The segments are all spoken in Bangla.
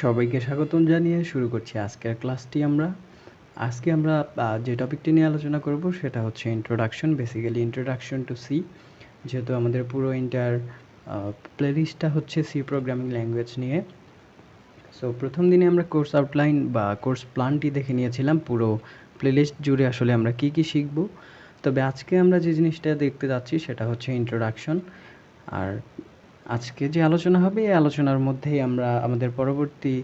সবাইকে স্বাগতম জানিয়ে শুরু করছি আজকের ক্লাসটি। আজকে আমরা যে টপিকটি নিয়ে আলোচনা করব সেটা হচ্ছে introduction, basically introduction to C. যেহেতু আমাদের পুরো ইন্টার প্লেলিস্টটা হচ্ছে সি প্রোগ্রামিং ল্যাঙ্গুয়েজ নিয়ে। সো প্রথম দিনে আমরা কোর্স আউটলাইন বা কোর্স প্ল্যানটি দেখে নিয়েছিলাম, পুরো প্লেলিস্ট জুড়ে আসলে আমরা কি কি শিখব। তবে আজকে আমরা যে জিনিসটা দেখতে যাচ্ছি সেটা হচ্ছে ইন্ট্রোডাকশন। আর আজকে যে আলোচনা হবে এই আলোচনার মধ্যেই আমরা আমাদের পরবর্তী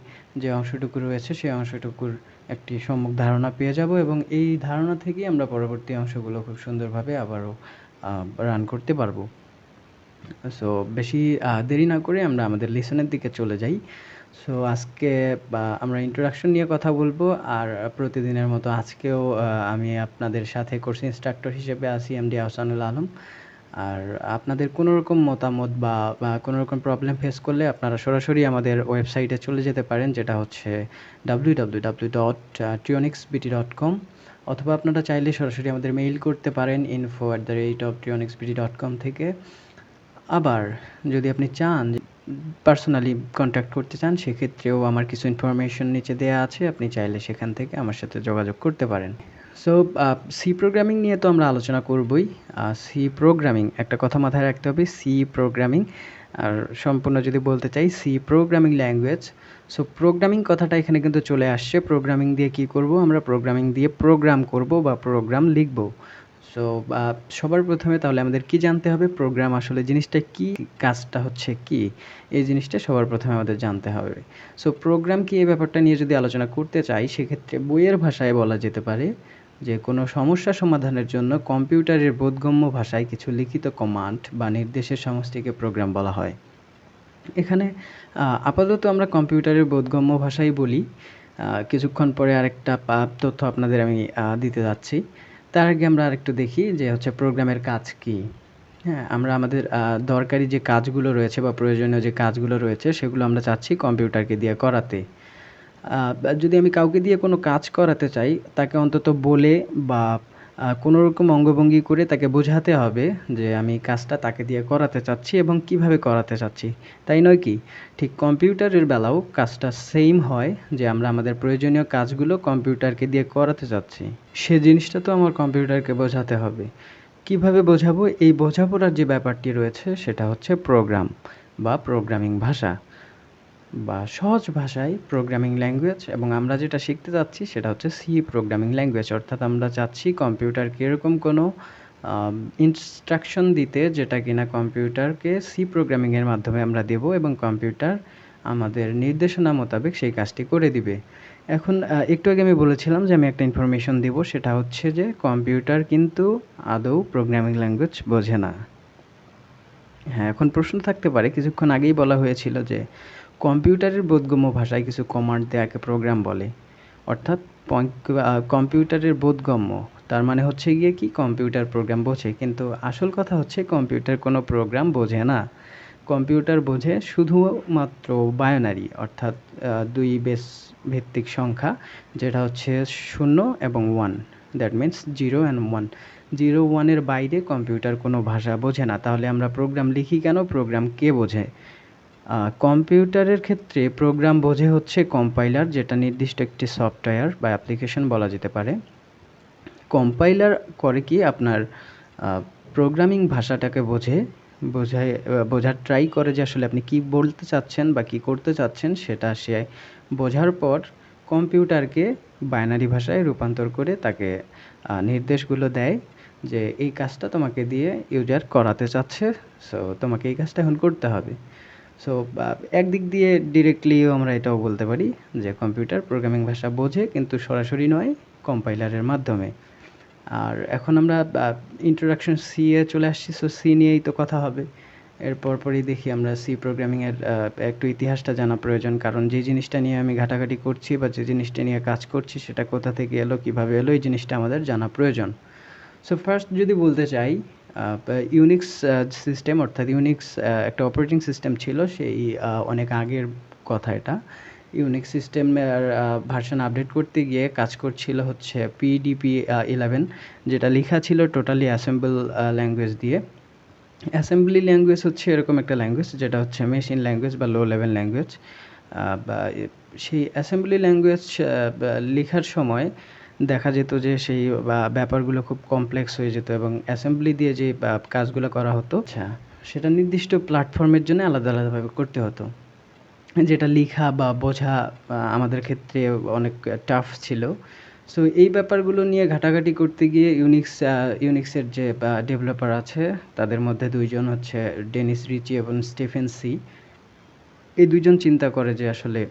যে অংশটুকু রয়েছে সেই অংশটুকুর একটি সম্যক ধারণা পেয়ে যাব, এবং এই ধারণা থেকেই আমরা পরবর্তী অংশগুলো খুব সুন্দরভাবে আবারও রান করতে পারবো। সো বেশি দেরি না করে আমরা আমাদের লেসনের দিকে চলে যাই। সো আজকে আমরা ইন্ট্রোডাকশন নিয়ে কথা বলবো, আর প্রতিদিনের মতো আজকেও আমি আপনাদের সাথে কোর্স ইনস্ট্রাক্টর হিসেবে আছি এমডি আহসানুল আলম। আর আপনাদের কোনো রকম মতামত বা কোনো রকম প্রবলেম ফেস করলে আপনারা সরাসরি আমাদের ওয়েবসাইটে চলে যেতে পারেন, যেটা হচ্ছে www.trionixbt.com, অথবা আপনারা চাইলে সরাসরি আমাদের মেইল করতে পারেন info@trionixbt.com থেকে। আবার যদি আপনি চান পার্সোনালি কন্ট্যাক্ট করতে চান, সেক্ষেত্রেও আমার কিছু ইনফরমেশন নিচে দেওয়া আছে, আপনি চাইলে সেখান থেকে আমার সাথে যোগাযোগ করতে পারেন। সো সি প্রোগ্রামিং নিয়ে তো আমরা আলোচনা করবই। সি প্রোগ্রামিং, একটা কথা মাথায় রাখতে হবে, সি প্রোগ্রামিং। আর সম্পূর্ণ যদি বলতে চাই, C programming language. So programming কথাটা এখানে কিন্তু চলে আসছে। প্রোগ্রামিং দিয়ে কি করব? আমরা প্রোগ্রামিং দিয়ে প্রোগ্রাম করব বা প্রোগ্রাম লিখব। সো সবার প্রথমে তাহলে আমাদের কি জানতে হবে? প্রোগ্রাম আসলে জিনিসটা কি, কাজটা হচ্ছে কি, এই জিনিসটা সবার প্রথমে আমাদের জানতে হবে। সো প্রোগ্রাম কি, এই ব্যাপারটা নিয়ে যদি আলোচনা করতে চাই, সেক্ষেত্রে বইয়ের ভাষায় বলা যেতে পারে যে কোনো সমস্যা সমাধানের জন্য কম্পিউটারের বোধগম্য ভাষায় কিছু লিখিত কমান্ড বা নির্দেশের সমষ্টিকে প্রোগ্রাম বলা হয়। এখানে আপাতত আমরা কম্পিউটারের বোধগম্য ভাষাই বলি। কিছুক্ষণ পরে আরেকটা তথ্য আপনাদের আমি দিতে যাচ্ছি। তার আগে আমরা আরেকটু দেখি যে হচ্ছে প্রোগ্রামের কাজ কি। হ্যাঁ, আমরা আমাদের দরকারি যে কাজগুলো রয়েছে বা প্রয়োজনীয় যে কাজগুলো রয়েছে সেগুলো আমরা চাচ্ছি কম্পিউটারকে দিয়ে করাতে। যদি আমি কাউকে দিয়ে কোনো কাজ করাতে চাই, তাকে অন্তত বলে বা কোনো রকম অঙ্গভঙ্গি করে তাকে বোঝাতে হবে যে আমি কাজটা তাকে দিয়ে করাতে চাচ্ছি এবং কিভাবে করাতে চাচ্ছি, তাই নয় কি? ঠিক কম্পিউটারের বেলাও কাজটা সেম হয়, যে আমরা আমাদের প্রয়োজনীয় কাজগুলো কম্পিউটারকে দিয়ে করাতে চাচ্ছি, সে জিনিসটা তো আমার কম্পিউটারকে বোঝাতে হবে। কিভাবে বোঝাবো? এই বোঝাপড়ার যে ব্যাপারটি রয়েছে সেটা হচ্ছে প্রোগ্রাম বা প্রোগ্রামিং ভাষা, বা সহজ ভাষায় প্রোগ্রামিং ল্যাঙ্গুয়েজ। এবং আমরা যেটা শিখতে যাচ্ছি সেটা হচ্ছে সি প্রোগ্রামিং ল্যাঙ্গুয়েজ। অর্থাৎ আমরা চাচ্ছি কম্পিউটারকে এরকম কোনো ইনস্ট্রাকশন দিতে যেটা কিনা কম্পিউটারকে সি প্রোগ্রামিংয়ের মাধ্যমে আমরা দেব, এবং কম্পিউটার আমাদের নির্দেশনা মোতাবেক সেই কাজটি করে দিবে। এখন একটু আগে আমি বলেছিলাম যে আমি একটা ইনফরমেশন দেব, সেটা হচ্ছে যে কম্পিউটার কিন্তু আদৌ প্রোগ্রামিং ল্যাঙ্গুয়েজ বোঝে না। হ্যাঁ, এখন প্রশ্ন থাকতে পারে, কিছুক্ষণ আগেই বলা হয়েছিল যে কম্পিউটারের বোধগম্য ভাষায় কিছু কমান্ড দেওয়াকে প্রোগ্রাম বলে। অর্থাৎ কম্পিউটারের বোধগম্য, তার মানে হচ্ছে গিয়ে কি কম্পিউটার প্রোগ্রাম বোঝে, কিন্তু আসল কথা হচ্ছে কম্পিউটার কোনো প্রোগ্রাম বোঝে না। কম্পিউটার বোঝে শুধুমাত্র বাইনারি, অর্থাৎ দুই বেস ভিত্তিক সংখ্যা, যেটা হচ্ছে 0 এবং 1, দ্যাট মিন্স 0 অ্যান্ড 1। 0 1-এর বাইরে কম্পিউটার কোনো ভাষা বোঝে না। তাহলে আমরা প্রোগ্রাম লিখি কেন? প্রোগ্রাম কে বোঝে? কম্পিউটারের ক্ষেত্রে প্রোগ্রাম বোঝে হচ্ছে কম্পাইলার, যেটা নির্দিষ্ট একটি সফটওয়্যার বা অ্যাপ্লিকেশন বলা যেতে পারে। কম্পাইলার করে কি, আপনার প্রোগ্রামিং ভাষাটাকে বোঝার ট্রাই করে যে আসলে আপনি কি বলতে চাচ্ছেন বা কি করতে চাচ্ছেন, সেটা সে বোঝার পর কম্পিউটারকে বাইনারি ভাষায় রূপান্তর করে তাকে নির্দেশগুলো দেয় যে এই কাজটা তোমাকে দিয়ে ইউজার করাতে চাচ্ছে, সো তোমাকে এই কাজটা এখন করতে হবে। সো একদিক দিয়ে ডিরেক্টলিও আমরা এটাও বলতে পারি যে কম্পিউটার প্রোগ্রামিং ভাষা বোঝে, কিন্তু সরাসরি নয়, কম্পাইলারের মাধ্যমে। আর এখন আমরা ইন্ট্রোডাকশন সি এ চলে আসছি। সো সি নিয়েই তো কথা হবে। এর পরপরই দেখি আমরা সি প্রোগ্রামিংয়ের একটু ইতিহাসটা জানা প্রয়োজন, কারণ যে জিনিসটা নিয়ে আমি ঘাটাঘাটি করছি বা যে জিনিসটা নিয়ে কাজ করছি সেটা কোথা থেকে এলো, কীভাবে এলো, এই জিনিসটা আমাদের জানা প্রয়োজন। সো ফার্স্ট যদি বলতে চাই, ইউনিক্স সিস্টেম, অর্থাৎ ইউনিক্স একটা অপারেটিং সিস্টেম ছিল, সেই অনেক আগের কথা এটা। ইউনিক্স সিস্টেমের ভার্সন আপডেট করতে গিয়ে কাজ করছিল হচ্ছে পিডিপি 11, যেটা লেখা ছিল টোটালি অ্যাসেম্বল ল্যাঙ্গুয়েজ দিয়ে। অ্যাসেম্বলি ল্যাঙ্গুয়েজ হচ্ছে এরকম একটা ল্যাঙ্গুয়েজ যেটা হচ্ছে মেশিন ল্যাঙ্গুয়েজ বা লো লেভেল ল্যাঙ্গুয়েজ। বা সেই অ্যাসেম্বলি ল্যাঙ্গুয়েজ লেখার সময় দেখা যেত যে সেই ব্যাপারগুলো খুব কমপ্লেক্স হয়ে যেত এবং অ্যাসেম্বলি দিয়ে যে কাজগুলো করা হতো সেটা নির্দিষ্ট প্ল্যাটফর্মের জন্য আলাদা আলাদাভাবে করতে হতো, যেটা লেখা বা বোঝা আমাদের ক্ষেত্রে অনেক টাফ ছিল। সো এই ব্যাপারগুলো নিয়ে ঘাটাঘাটি করতে গিয়ে ইউনিক্সের যে ডেভেলপার আছে তাদের মধ্যে 2 জন হচ্ছে ডেনিস রিচি এবং স্টিফেন সি। এই 2 জন চিন্তা করে যে আসলে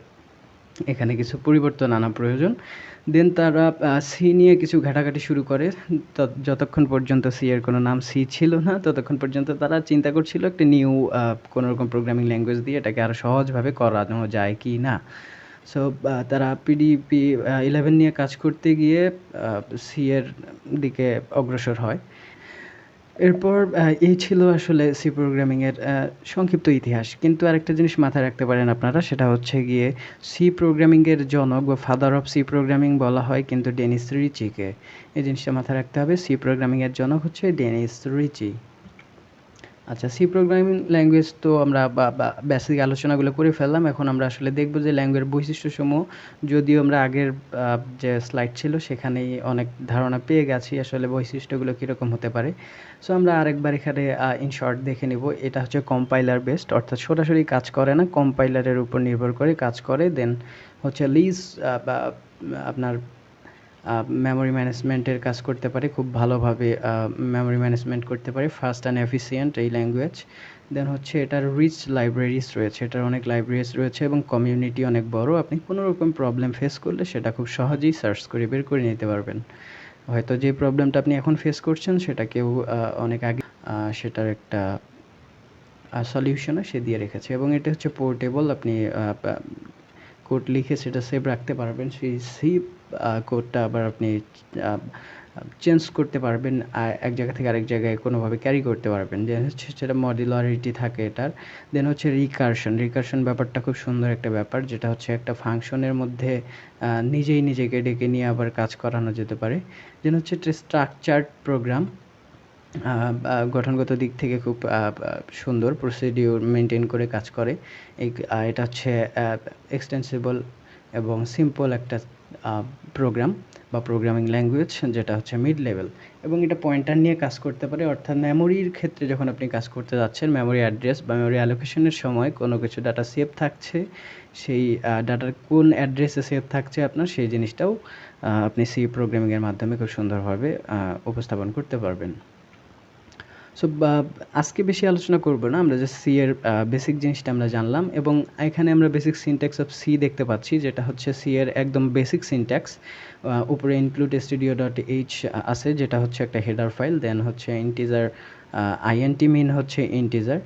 এখানে কিছু পরিবর্তন আনা প্রয়োজন। দেন তারা সি নিয়ে কিছু ঘাটাঘাটি শুরু করে। যতক্ষণ পর্যন্ত সি এর কোনো নাম সি ছিল না ততক্ষণ পর্যন্ত তারা চিন্তা করছিল একটা নিউ কোনোরকম প্রোগ্রামিং ল্যাঙ্গুয়েজ দিয়ে এটাকে আরও সহজভাবে করানো যায় কি না। সো তারা পিডিপি 11 নিয়ে কাজ করতে গিয়ে সি এর দিকে অগ্রসর হয়। এরপর এই ছিল আসলে সি প্রোগ্রামিংয়ের সংক্ষিপ্ত ইতিহাস। কিন্তু আরেকটা জিনিস মাথায় রাখতে পারেন আপনারা, সেটা হচ্ছে গিয়ে সি প্রোগ্রামিংয়ের জনক বা ফাদার অফ সি প্রোগ্রামিং বলা হয় কিন্তু ডেনিস রিচিকে। এই জিনিসটা মাথায় রাখতে হবে, সি প্রোগ্রামিংয়ের জনক হচ্ছে ডেনিস রিচি। আচ্ছা, সি প্রোগ্রামিং ল্যাঙ্গুয়েজ তো আমরা বেসিক আলোচনাগুলো করে ফেললাম। এখন আমরা আসলে দেখব যে ল্যাঙ্গুয়েজের বৈশিষ্ট্যসমূহ। যদিও আমরা আগের যে স্লাইড ছিল সেখানেই অনেক ধারণা পেয়ে গেছি আসলে বৈশিষ্ট্যগুলো কীরকম হতে পারে। সো আমরা আরেকবার এখানে ইন শর্ট দেখে নেব। এটা হচ্ছে কম্পাইলার বেসড, অর্থাৎ সরাসরি কাজ করে না, কম্পাইলারের উপর নির্ভর করে কাজ করে। দেন হচ্ছে লিজ বা আপনার মেমোরি ম্যানেজমেন্টের কাজ করতে পারে খুব ভালোভাবে, মেমোরি ম্যানেজমেন্ট করতে পারে, ফাস্ট অ্যান্ড এফিসিয়েন্ট এই ল্যাঙ্গুয়েজ। দেন হচ্ছে এটার রিচ লাইব্রেরিজ রয়েছে, এটার অনেক লাইব্রেরিজ রয়েছে এবং কমিউনিটি অনেক বড়। আপনি কোনো রকম প্রবলেম ফেস করলে সেটা খুব সহজেই সার্চ করে বের করে নিতে পারবেন। হয়তো যে প্রবলেমটা আপনি এখন ফেস করছেন সেটা কেউ অনেক আগে সেটার একটা সলিউশনও সে দিয়ে রেখেছে। এবং এটা হচ্ছে পোর্টেবল, আপনি কোড লিখে সেটা সেভ রাখতে পারবেন। সেই সেভ কোডটা আবার আপনি চেঞ্জ করতে পারবেন, এক জায়গা থেকে আরেক জায়গায় কোনোভাবে ক্যারি করতে পারবেন। দেন হচ্ছে সেটা মডুলারিটি থাকে এটার। দেন হচ্ছে রিকারশন ব্যাপারটা খুব সুন্দর একটা ব্যাপার, যেটা হচ্ছে একটা ফাংশনের মধ্যে নিজেই নিজেকে ডেকে নিয়ে আবার কাজ করানো যেতে পারে। দেন হচ্ছে স্ট্রাকচার্ড প্রোগ্রাম, গঠনগত দিক থেকে খুব সুন্দর, প্রসিডিউর মেনটেন করে কাজ করে। এটা হচ্ছে এক্সটেন্সিবল এবং সিম্পল একটা প্রোগ্রাম বা প্রোগ্রামিং ল্যাঙ্গুয়েজ, যেটা হচ্ছে মিড লেভেল। এবং এটা পয়েন্টার নিয়ে কাজ করতে পারে, অর্থাৎ মেমোরির ক্ষেত্রে যখন আপনি কাজ করতে যাচ্ছেন, মেমোরি অ্যাড্রেস বা মেমোরি অ্যালোকেশনের সময় কোনো কিছু ডাটা সেভ থাকছে, সেই ডাটার কোন অ্যাড্রেসে সেভ থাকছে আপনার, সেই জিনিসটাও আপনি সি প্রোগ্রামিংয়ের মাধ্যমে খুব সুন্দরভাবে উপস্থাপন করতে পারবেন। সো আজকে বেশি আলোচনা করব না, আমরা জাস্ট সি এর বেসিক জিনিসটা আমরা জানলাম। এবং এখানে আমরা বেসিক সিনট্যাক্স অফ সি দেখতে পাচ্ছি, যেটা হচ্ছে সি এর একদম বেসিক সিনট্যাক্স। উপরে ইনক্লুড studio.h আছে, যেটা হচ্ছে একটা হেডার ফাইল। দেন হচ্ছে ইন্টিজার, আইএনটি মিন হচ্ছে ইন্টিজার,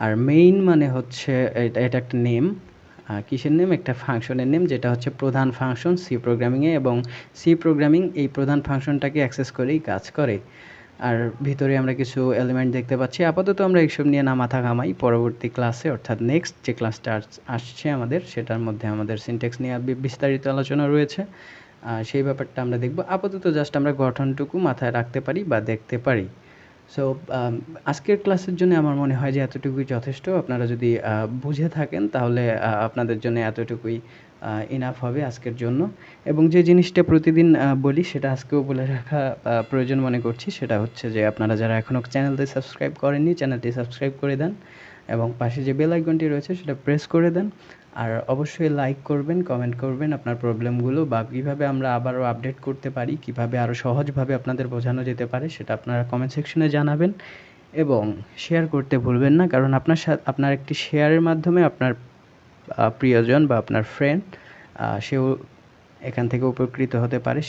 আর মেইন মানে হচ্ছে এটা একটা নেম। কিসের নেম? একটা ফাংশনের নেম, যেটা হচ্ছে প্রধান ফাংশন সি প্রোগ্রামিংয়ে। এবং সি প্রোগ্রামিং এই প্রধান ফাংশনটাকে অ্যাক্সেস করেই কাজ করে। আর ভিতরে আমরা কিছু এলিমেন্ট দেখতে পাচ্ছি। আপাতত আমরা এইসব নিয়ে না মাথা ঘামাই, পরবর্তী ক্লাসে অর্থাৎ নেক্সট যে ক্লাসটা আসছে আমাদের, সেটার মধ্যে আমাদের সিনট্যাক্স নিয়ে বিস্তারিত আলোচনা রয়েছে, সেই ব্যাপারটা আমরা দেখব। আপাতত জাস্ট আমরা গঠনটুকু মাথায় রাখতে পারি বা দেখতে পারি। সো আজকের ক্লাসের জন্য আমার মনে হয় যে এতটুকুই যথেষ্ট। আপনারা যদি বুঝে থাকেন তাহলে আপনাদের জন্য এতটুকুই ইনাফ হবে আজকের জন্য। এবং যে জিনিসটা প্রতিদিন বলি সেটা আজকেও বলে রাখা প্রয়োজন মনে করছি, সেটা হচ্ছে যে আপনারা যারা এখনও চ্যানেলটি সাবস্ক্রাইব করেননি, চ্যানেলটি সাবস্ক্রাইব করে দেন এবং পাশে যে বেল আইকনটি রয়েছে সেটা প্রেস করে দেন। আর অবশ্যই লাইক করবেন, কমেন্ট করবেন আপনার প্রবলেমগুলো বা কীভাবে আমরা আবারও আপডেট করতে পারি, কীভাবে আরও সহজভাবে আপনাদের বোঝানো যেতে পারে, সেটা আপনারা কমেন্ট সেকশনে জানাবেন। এবং শেয়ার করতে ভুলবেন না, কারণ আপনার একটি শেয়ারের মাধ্যমে আপনার প্রিয়জন বা আপনার ফ্রেন্ড সেও এখান থেকে উপকৃত হতে পারে।